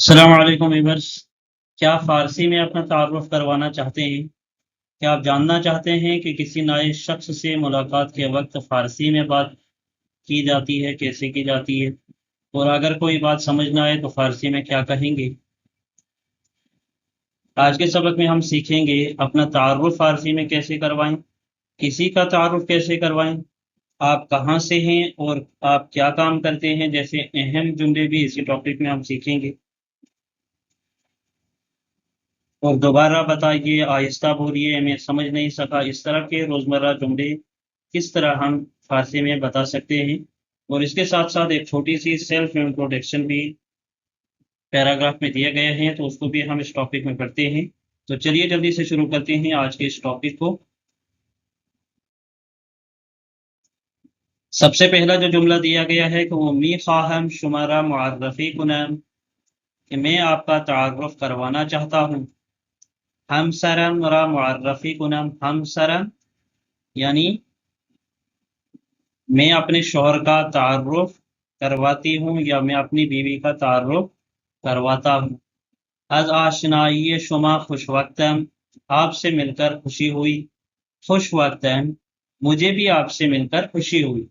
अस्सलाम वालेकुम वीवर्स। क्या फ़ारसी में अपना तारुफ़ करवाना चाहते हैं? क्या आप जानना चाहते हैं कि किसी नए शख्स से मुलाकात के वक़्त फ़ारसी में बात की जाती है, कैसे की जाती है? और अगर कोई बात समझ ना आए तो फ़ारसी में क्या कहेंगे? आज के सबक में हम सीखेंगे अपना तारुफ़ फ़ारसी में कैसे करवाएँ, किसी का तारुफ़ कैसे करवाएँ, आप कहाँ से हैं और आप क्या काम करते हैं, जैसे अहम जुमले भी इसी टॉपिक में हम सीखेंगे। और दोबारा बताइए, आहिस्ता बोलिए, मैं समझ नहीं सका। इस तरह के रोज़मर्रा जुमले किस तरह हम फ़ारसी में बता सकते हैं। और इसके साथ-साथ एक छोटी-सी सेल्फ इंट्रोडक्शन भी पैराग्राफ में दिए गए हैं, तो उसको भी हम इस टॉपिक में पढ़ते हैं। तो चलिए जल्दी से शुरू करते हैं आज के इस टॉपिक को। सबसे पहला जो जुमला दिया गया है कि वो मी ख़्वाहम शुमारा मुअर्रफ़ी कुनम, कि मैं आपका तारुफ़ करवाना चाहता हूँ। हमसरन व मुअर्रफ़ी कुनम, हमसरन यानी मैं अपने शौहर का तारुफ़ करवाती हूँ या मैं अपनी बीवी का तारुफ़ करवाता हूँ। अज़ आशनाई शुमा खुशवक़्तन, आपसे मिलकर खुशी हुई। खुशवक़्तन, मुझे भी आपसे मिलकर खुशी हुई।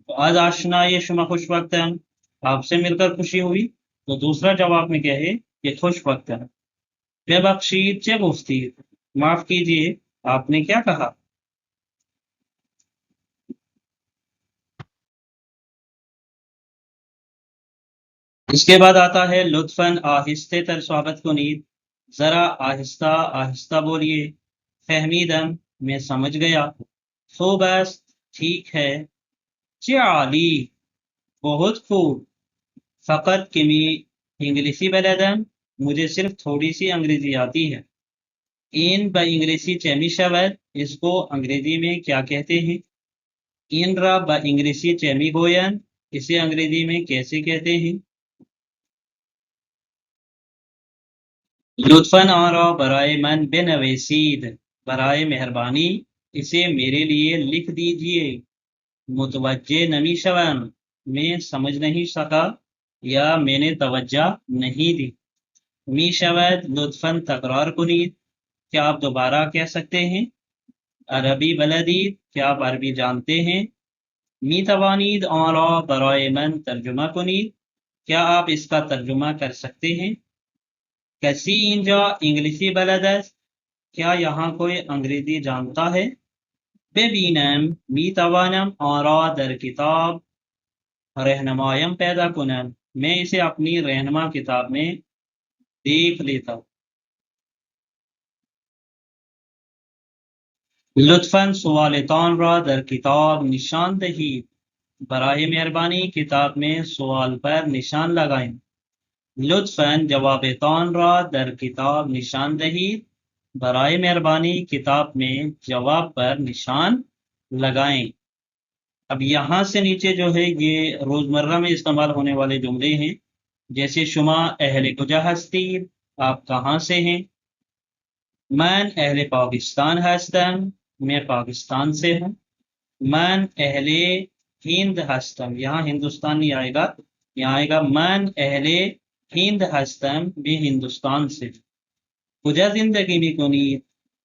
तो अज़ आशनाई शुमा खुशवक़्तन, आपसे मिलकर खुशी हुई। तो दूसरा जवाब में क्या है कि खुशवक़्तन। बेबख्शीद चे गुफ्ती, माफ़ कीजिए, आपने क्या कहा? इसके बाद आता है लुत्फ़न, आहिस्ते तर स्वागत कुनीत, ज़रा आहिस्ता आहिस्ता बोलिए। फ़हमीदन, मैं समझ गया। ख़ूबस, ठीक है। चाली, बहुत खूब। फ़क़त किमी इंग्लिशी बलदन, मुझे सिर्फ थोड़ी सी अंग्रेजी आती है। इन ब इंग्लिशी चेमी शवद, इसको अंग्रेजी में क्या कहते हैं? इन रा ब इंग्लिशी चेमी गोयन, इसे अंग्रेजी में कैसे कहते हैं? लुत्फ़न आरा बराए मन बेनवेसीद, बराए मेहरबानी इसे मेरे लिए लिख दीजिए। मुतवज्जे नमी शवन, मैं समझ नहीं सका या मैंने तवज्जा नहीं दी। मी शवद लुत्फ़न तकरार कुनीत, क्या आप दोबारा कह सकते हैं? अरबी बलदीद, क्या आप अरबी जानते हैं? मी तवानीद आरा बराए मन तर्जुमा कुनीत, क्या आप इसका तर्जुमा कर सकते हैं? कैसी इंजा इंग्लिशी बलदस, क्या यहाँ कोई अंग्रेजी जानता है? बेबीनम मी तवानम आरा दर किताब रहनुमायम पैदा कुनम, मैं इसे अपनी रहनुमा किताब में देख लेता हूँ। लुत्फन सवालतान रा दर किताब निशानदही, बराए मेहरबानी किताब में सवाल पर निशान लगाएं। लुत्फन जवाबतान रा दर किताब निशानदही, बराए मेहरबानी किताब में जवाब पर निशान लगाएं। अब यहाँ से नीचे जो है ये रोज़मर्रा में इस्तेमाल होने वाले जुमले हैं, जैसे शुमा अहले कुजा हस्ती, आप कहाँ से हैं? मैं अहले पाकिस्तान हस्तम, मैं पाकिस्तान से हूँ। मैं अहले हिंद हस्तम, यहाँ हिंदुस्तान नहीं आएगा, यहाँ आएगा मैं अहले हिंद हस्तम, मैं हिंदुस्तान से। कुजा जिंदगी में कुनी,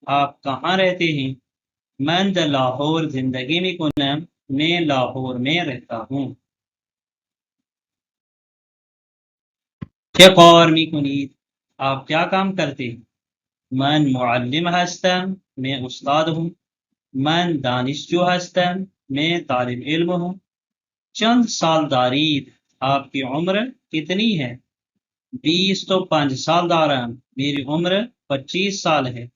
आप कहाँ रहते हैं? मैं द लाहौर जिंदगी में कुनम, मैं लाहौर में रहता हूँ। फ़िक़ार में कुनीत, आप क्या काम करते हैं? मैं मुअल्लिम हस्तम, मैं उस्ताद हूँ। मैं दानिशजू हस्तम, मैं तालिब इल्म हूँ। चंद साल दारीद, आपकी उम्र कितनी है? 20 तो 5 साल दारम, मेरी उम्र 25 साल है।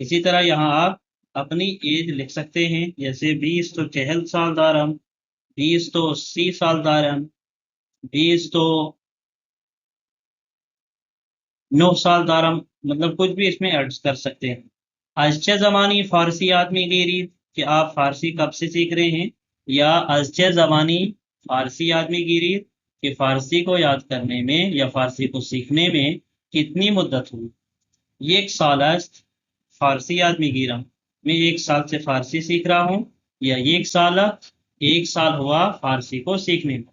इसी तरह यहाँ आप अपनी एज लिख सकते हैं, जैसे 20 तो 40 साल दारम, 20 तो 80 साल दारम, 20 तो 9 साल दारम, मतलब कुछ भी इसमें ऐड कर सकते हैं। अज़चे ज़मानी फ़ारसी आदमी गिरी, कि आप फ़ारसी कब से सीख रहे हैं? या अज़चे ज़मानी फ़ारसी आदमी गिरी, कि फ़ारसी को याद करने में या फ़ारसी को सीखने में कितनी मुद्दत हुई? एक साल अस्त फ़ारसी आदमी गिरा, मैं 1 साल से फ़ारसी सीख रहा हूँ। या 1 साल हुआ फ़ारसी को सीखने में।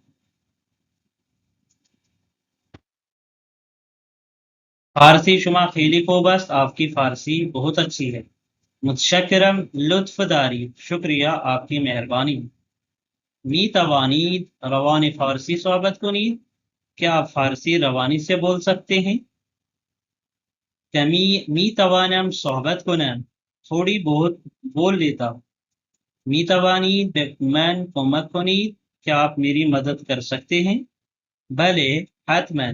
فارسی شما خیلی خوب است، آپ کی فارسی بہت اچھی ہے. متشکرم، لطف داری، شکریہ آپ کی مہربانی. می توانید روان فارسی صحبت کنید؟ کیا آپ فارسی روانی سے بول سکتے ہیں؟ کہ می توانم صحبت کنم، تھوڑی بہت بول لیتا ہوں. می توانید به من کمک کنید؟ کیا آپ میری مدد کر سکتے ہیں؟ بله حتما،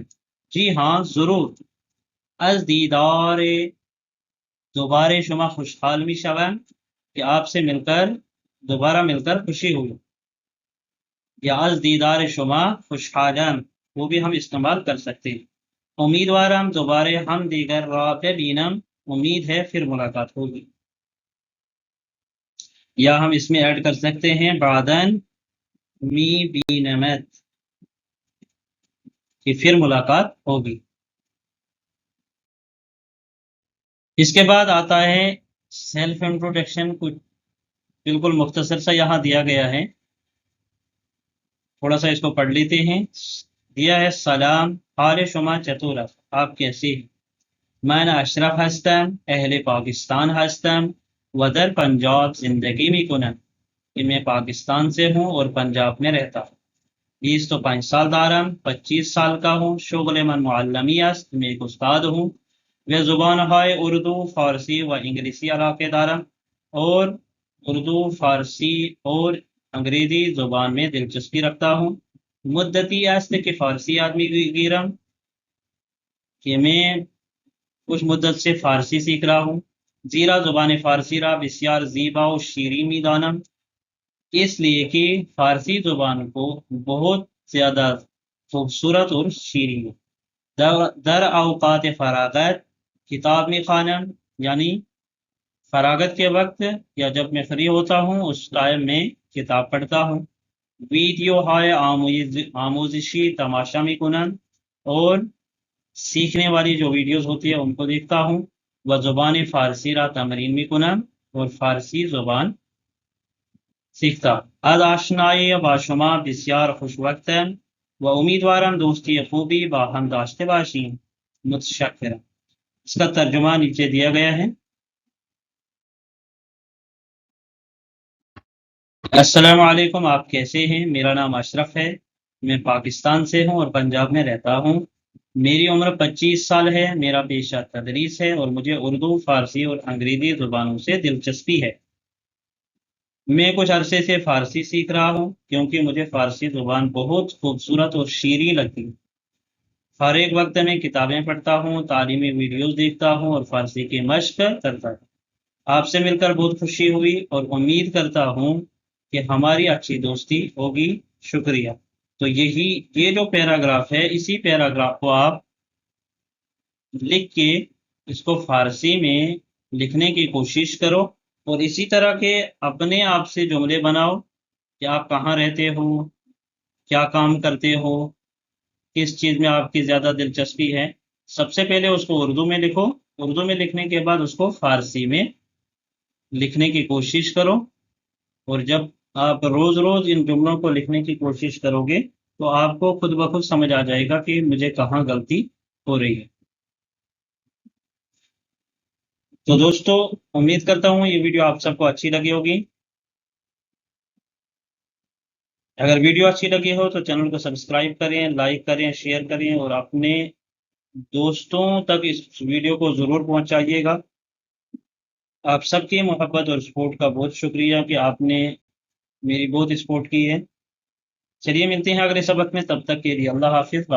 جی ہاں ضرور. از دیدار دوبارہ شما خوشحال می شوم، کہ آپ سے دوبارہ مل کر خوشی ہوئی. یا از دیدار شما خوشحالم، وہ بھی ہم استعمال کر سکتے ہیں. امیدوارم دوبارہ ہم دیگر را ببینم، امید ہے پھر ملاقات ہوگی. یا ہم اس میں ایڈ کر سکتے ہیں بعدن می بینمت، کہ پھر ملاقات ہوگی. اس کے بعد آتا ہے سیلف انٹروڈکشن. کچھ بالکل مختصر سا یہاں دیا گیا ہے، تھوڑا سا اس کو پڑھ لیتے ہیں. دیا ہے سلام، حال شما چطور است؟ آپ کیسے ہیں؟ من اشرف هستم، اہل پاکستان هستم و در پنجاب زندگی میکنم، کہ میں پاکستان سے ہوں اور پنجاب میں رہتا ہوں. 25 سال دارم، 25 سال کا ہوں. شغل من معلمی است، میں ایک استاد ہوں. و زبانهای اردو، فارسی و انگلیسی علاقه دارم، اور اردو، فارسی اور انگریزی زبان میں دلچسپی رکھتا ہوں. مدتی است کہ فارسی آدمی گیرم، کہ میں کچھ مدت سے فارسی سیکھ رہا ہوں. زیرا زبان فارسی را بسیار زیبا و شیرین میدانم، اس لیے کہ فارسی زبان کو بہت زیادہ خوبصورت اور شیرین. در اوقات فراغت کتاب میں خوانم، یعنی فراغت کے وقت یا جب میں فری ہوتا ہوں اس ٹائم میں کتاب پڑھتا ہوں. ویڈیو ہائے آموزشی تماشا می کنم، اور سیکھنے والی جو ویڈیوز ہوتی ہے ان کو دیکھتا ہوں. و زبان فارسی را تمرین می کنم، اور فارسی زبان سیکھتا. از آشنایی با شما بسیار خوش وقتم و امیدوارم دوستی خوبی با ہم داشته باشیم. متشکرم. اس کا ترجمہ نیچے دیا گیا ہے. السلام علیکم، آپ کیسے ہیں؟ میرا نام اشرف ہے، میں پاکستان سے ہوں اور پنجاب میں رہتا ہوں. میری عمر 25 سال ہے. میرا پیشہ تدریس ہے اور مجھے اردو، فارسی اور انگریزی زبانوں سے دلچسپی ہے. میں کچھ عرصے سے فارسی سیکھ رہا ہوں، کیونکہ مجھے فارسی زبان بہت خوبصورت اور شیریں لگتی ہے. فارغ وقت میں کتابیں پڑھتا ہوں، تعلیمی ویڈیوز دیکھتا ہوں اور فارسی کی مشق کرتا ہوں. آپ سے مل کر بہت خوشی ہوئی اور امید کرتا ہوں کہ ہماری اچھی دوستی ہوگی. شکریہ. تو یہ جو پیراگراف ہے، اسی پیراگراف کو آپ لکھ کے اس کو فارسی میں لکھنے کی کوشش کرو، اور اسی طرح کے اپنے آپ سے جملے بناؤ کہ آپ کہاں رہتے ہو، کیا کام کرتے ہو، کس چیز میں آپ کی زیادہ دلچسپی ہے. سب سے پہلے اس کو اردو میں لکھو، اردو میں لکھنے کے بعد اس کو فارسی میں لکھنے کی کوشش کرو. اور جب آپ روز روز ان جملوں کو لکھنے کی کوشش کرو گے تو آپ کو خود بخود سمجھ آ جائے گا کہ مجھے کہاں غلطی ہو رہی ہے. تو دوستو، امید کرتا ہوں یہ ویڈیو آپ سب کو اچھی لگی ہوگی. اگر ویڈیو اچھی لگی ہو تو چینل کو سبسکرائب کریں، لائک کریں، شیئر کریں، اور اپنے دوستوں تک اس ویڈیو کو ضرور پہنچائیے گا. آپ سب کی محبت اور سپورٹ کا بہت شکریہ کہ آپ نے میری بہت سپورٹ کی ہے. چلیے ملتے ہیں اگلے سبق میں، تب تک کے لیے اللہ حافظ.